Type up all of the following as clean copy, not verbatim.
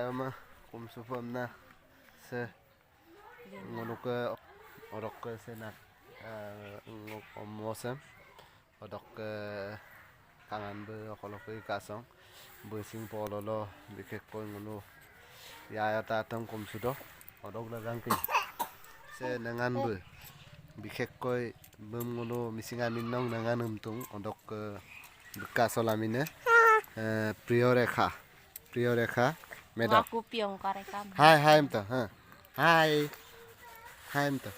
ya mah sufam na se ngono ke odok ke senat ngok omosem odok ke kangan be kalau ke kasong besing pololo dikek ko ngono ya tatang sudo odok dagang ke se nangan be bikek koy bem ngono mising amin nong nangan umtung odok ke bekas olamine প্রিয় Rekha madam aku piongkar rekam hi মতো হ্যাঁ হাই মতো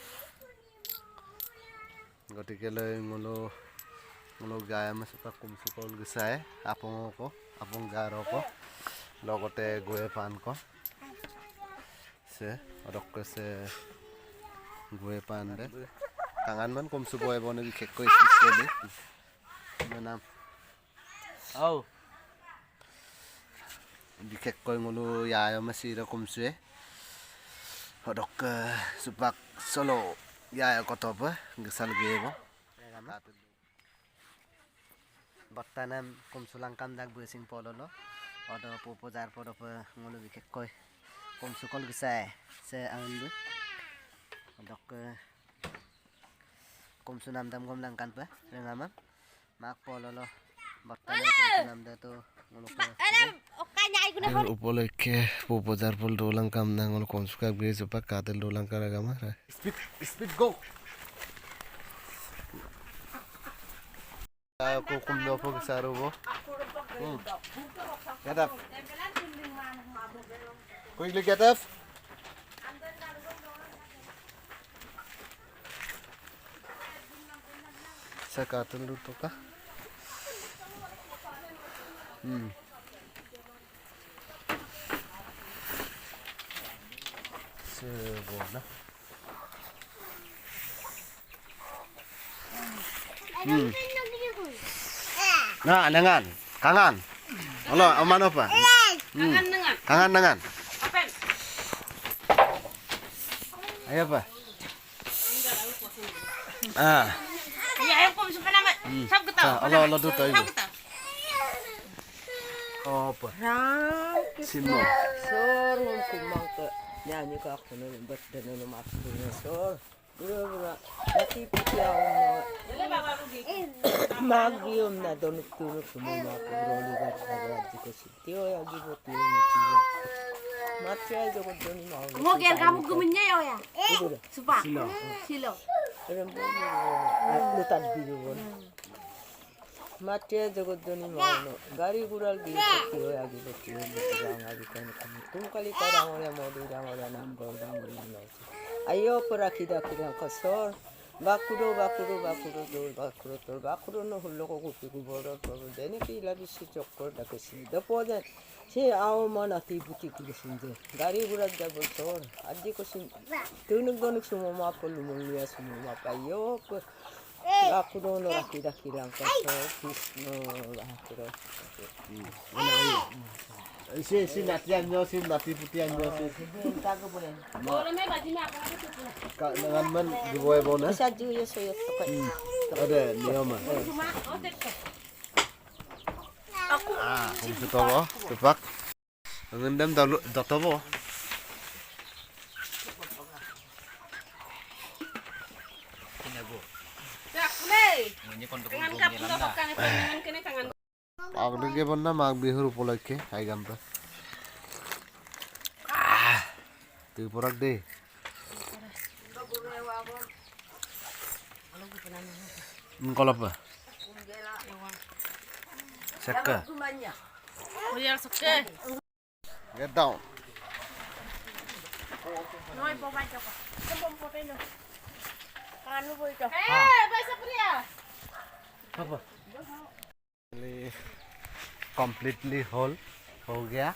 গতিকেলৈ মোলো গায়ে মাছটা কম চুকল গুচাই আপং গাৰক লগতে গৈ পানক সে অদকছে গৈ পান দে কাঙানমান কম চুবই বনে বিশেষকৈ স্পেচিয়েলি নাম বিশেষকৈ মোলো ইয়াৰ মাছি ৰকম চুৱে hodok supak solo ya kotob gesal gebo batanam kum sulangkam dak besing pololo odo popo jar podo ngolo bikek koy kum sukol gesai se andu hodok kum sunam dam gom langkan pa rengamam mak pololo batanam kum sunam da to ngolo উপলক্ষে পূজার ফুল ডোলাং কাম নাঙল কমসুকা বিয়ে জপা কাতেল ডোলাং কারা গামা স্পিড গো ko kumdo po saro bo get up quickly get up sa katel luto ka Sebuah nah dengan kangan halo aman apa kangan dengan ayo apa ya ayo kom suka nama sab kita Allah tuh tahu apa simo sor ngom kumang ke nyanyi ka kuno bet deno maksunya sor bura mati pitiaw magium na donut tunuk kumama kuroli gat sagad ko sitio ya giboti ni mati ay jogo doni mau mau ger kamu gumennya ya supa silo rembo lutat biru mati ay jogo doni mau gari gural di sitio ya giboti ni jangan abikan kamu tum kali tarang ora modi rang ora nambol no ayo perakida kidang kasor bakuro no huloko kupiku boro boro deni kila bisi chokor dakesi depoda si ao mana tibuti kusinje gari burat jabol sor adji kosin tunuk donuk semua mapol mulia semua payo bakuro no rakida kidang kasor no bakuro si latihan nyo si lati putihan nyo si boleh me baji me apa kak dengan man diboy bona bisa juga saya tukar ada nioma aku kum sutobo tepak ngendam dalu datobo kangen kap ndo kangen kangen kene kangen আগলৈকে বন্ধা মাঘ বিহুৰ উপলক্ষে খাই গাম পা তুই পৰাক দেই কলপ sekka Uyar suke get down noi boba joko sebom poteno kanu boy to baisa priya apa completely whole हो गया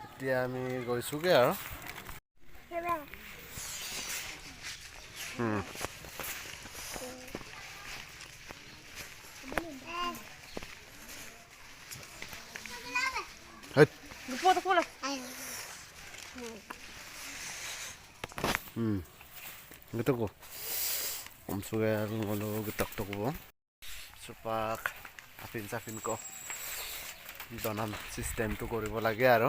এতিয়া আমি গৈছোগে আৰু foto foto gitu ko suga ngolo getak to ko supak apin ko দনাম চিষ্টেমটো কৰিব লাগে আৰু